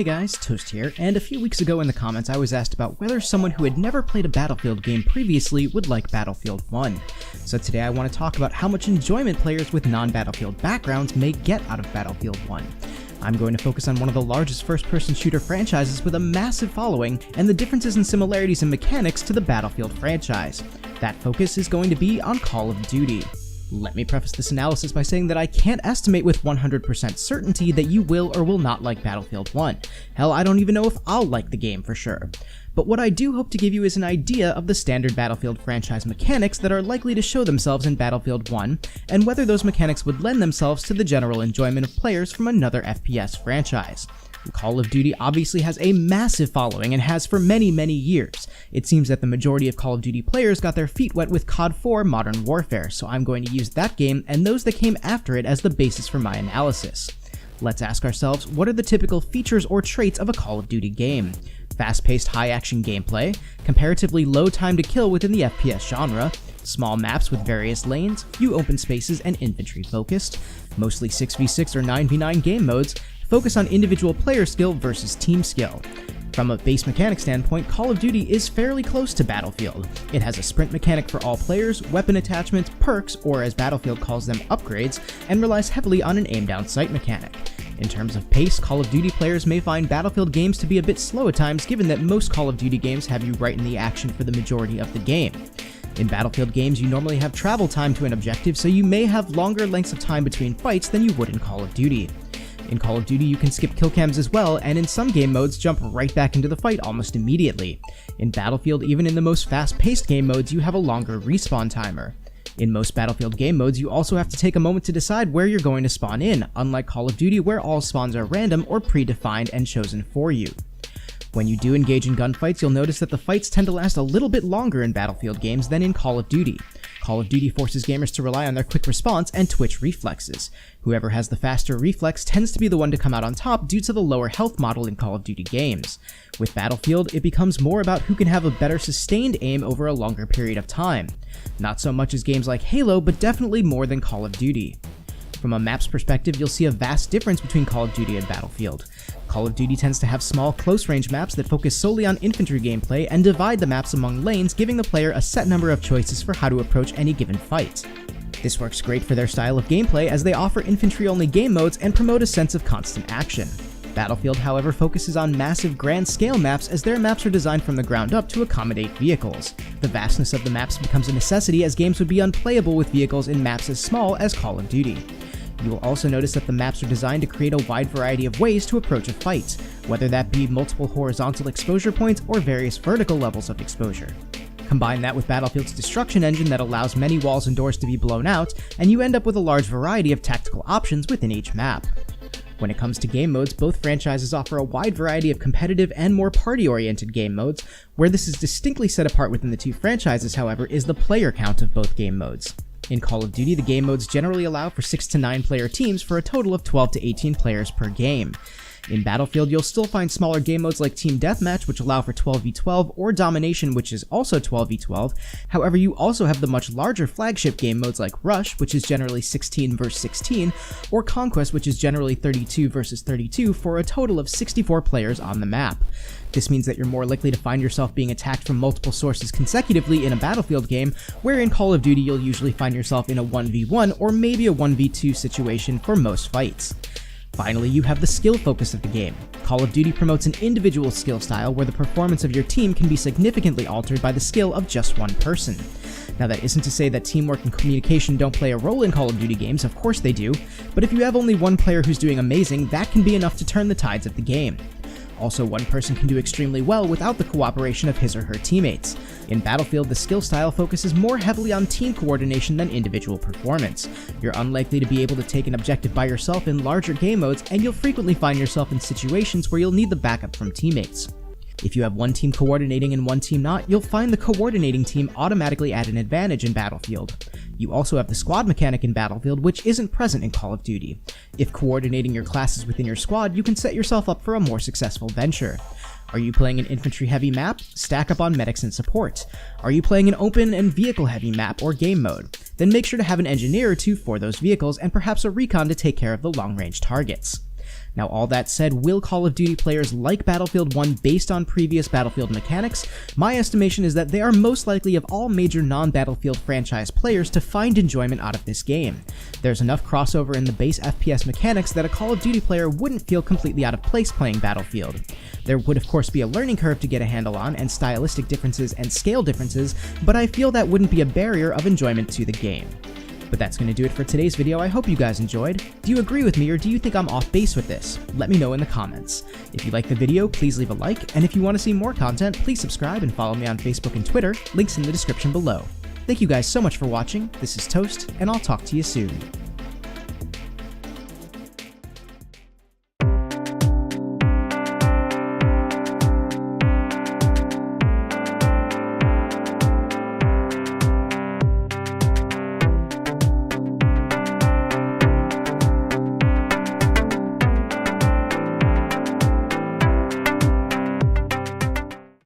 Hey guys, Toast here, and a few weeks ago in the comments I was asked about whether someone who had never played a Battlefield game previously would like Battlefield 1. So today I want to talk about how much enjoyment players with non-Battlefield backgrounds may get out of Battlefield 1. I'm going to focus on one of the largest first-person shooter franchises with a massive following, and the differences and similarities in mechanics to the Battlefield franchise. That focus is going to be on Call of Duty. Let me preface this analysis by saying that I can't estimate with 100% certainty that you will or will not like Battlefield 1. Hell, I don't even know if I'll like the game for sure. But what I do hope to give you is an idea of the standard Battlefield franchise mechanics that are likely to show themselves in Battlefield 1, and whether those mechanics would lend themselves to the general enjoyment of players from another FPS franchise. Call of Duty obviously has a massive following and has for many years. It seems that the majority of Call of Duty players got their feet wet with COD 4 Modern Warfare, so I'm going to use that game and those that came after it as the basis for my analysis. Let's ask ourselves, what are the typical features or traits of a Call of Duty game? Fast-paced high-action gameplay, comparatively low time to kill within the FPS genre, small maps with various lanes, few open spaces and infantry focused, mostly 6v6 or 9v9 game modes, focus on individual player skill versus team skill. From a base mechanic standpoint, Call of Duty is fairly close to Battlefield. It has a sprint mechanic for all players, weapon attachments, perks, or as Battlefield calls them, upgrades, and relies heavily on an aim-down sight mechanic. In terms of pace, Call of Duty players may find Battlefield games to be a bit slow at times given that most Call of Duty games have you right in the action for the majority of the game. In Battlefield games, you normally have travel time to an objective, so you may have longer lengths of time between fights than you would in Call of Duty. In Call of Duty, you can skip kill cams as well, and in some game modes, jump right back into the fight almost immediately. In Battlefield, even in the most fast-paced game modes, you have a longer respawn timer. In most Battlefield game modes, you also have to take a moment to decide where you're going to spawn in, unlike Call of Duty where all spawns are random or predefined and chosen for you. When you do engage in gunfights, you'll notice that the fights tend to last a little bit longer in Battlefield games than in Call of Duty. Call of Duty forces gamers to rely on their quick response and twitch reflexes. Whoever has the faster reflex tends to be the one to come out on top due to the lower health model in Call of Duty games. With Battlefield, it becomes more about who can have a better sustained aim over a longer period of time. Not so much as games like Halo, but definitely more than Call of Duty. From a maps perspective, you'll see a vast difference between Call of Duty and Battlefield. Call of Duty tends to have small, close-range maps that focus solely on infantry gameplay and divide the maps among lanes, giving the player a set number of choices for how to approach any given fight. This works great for their style of gameplay as they offer infantry-only game modes and promote a sense of constant action. Battlefield, however, focuses on massive grand-scale maps as their maps are designed from the ground up to accommodate vehicles. The vastness of the maps becomes a necessity as games would be unplayable with vehicles in maps as small as Call of Duty. You will also notice that the maps are designed to create a wide variety of ways to approach a fight, whether that be multiple horizontal exposure points or various vertical levels of exposure. Combine that with Battlefield's destruction engine that allows many walls and doors to be blown out, and you end up with a large variety of tactical options within each map. When it comes to game modes, both franchises offer a wide variety of competitive and more party-oriented game modes. Where this is distinctly set apart within the two franchises, however, is the player count of both game modes. In Call of Duty, the game modes generally allow for 6 to 9 player teams for a total of 12 to 18 players per game. In Battlefield, you'll still find smaller game modes like Team Deathmatch, which allow for 12v12, or Domination, which is also 12v12. However, you also have the much larger flagship game modes like Rush, which is generally 16 vs 16, or Conquest, which is generally 32 vs 32 for a total of 64 players on the map. This means that you're more likely to find yourself being attacked from multiple sources consecutively in a Battlefield game, where in Call of Duty you'll usually find yourself in a 1v1 or maybe a 1v2 situation for most fights. Finally, you have the skill focus of the game. Call of Duty promotes an individual skill style where the performance of your team can be significantly altered by the skill of just one person. Now that isn't to say that teamwork and communication don't play a role in Call of Duty games, of course they do, but if you have only one player who's doing amazing, that can be enough to turn the tides of the game. Also, one person can do extremely well without the cooperation of his or her teammates. In Battlefield, the skill style focuses more heavily on team coordination than individual performance. You're unlikely to be able to take an objective by yourself in larger game modes, and you'll frequently find yourself in situations where you'll need the backup from teammates. If you have one team coordinating and one team not, you'll find the coordinating team automatically at an advantage in Battlefield. You also have the squad mechanic in Battlefield, which isn't present in Call of Duty. If coordinating your classes within your squad, you can set yourself up for a more successful venture. Are you playing an infantry-heavy map? Stack up on medics and support. Are you playing an open and vehicle-heavy map or game mode? Then make sure to have an engineer or two for those vehicles and perhaps a recon to take care of the long-range targets. Now all that said, will Call of Duty players like Battlefield 1 based on previous Battlefield mechanics? My estimation is that they are most likely of all major non-Battlefield franchise players to find enjoyment out of this game. There's enough crossover in the base FPS mechanics that a Call of Duty player wouldn't feel completely out of place playing Battlefield. There would of course be a learning curve to get a handle on, and stylistic differences and scale differences, but I feel that wouldn't be a barrier of enjoyment to the game. But that's going to do it for today's video. I hope you guys enjoyed. Do you agree with me, or do you think I'm off base with this? Let me know in the comments. If you liked the video, please leave a like, and if you want to see more content, please subscribe and follow me on Facebook and Twitter, links in the description below. Thank you guys so much for watching. This is Toast, and I'll talk to you soon.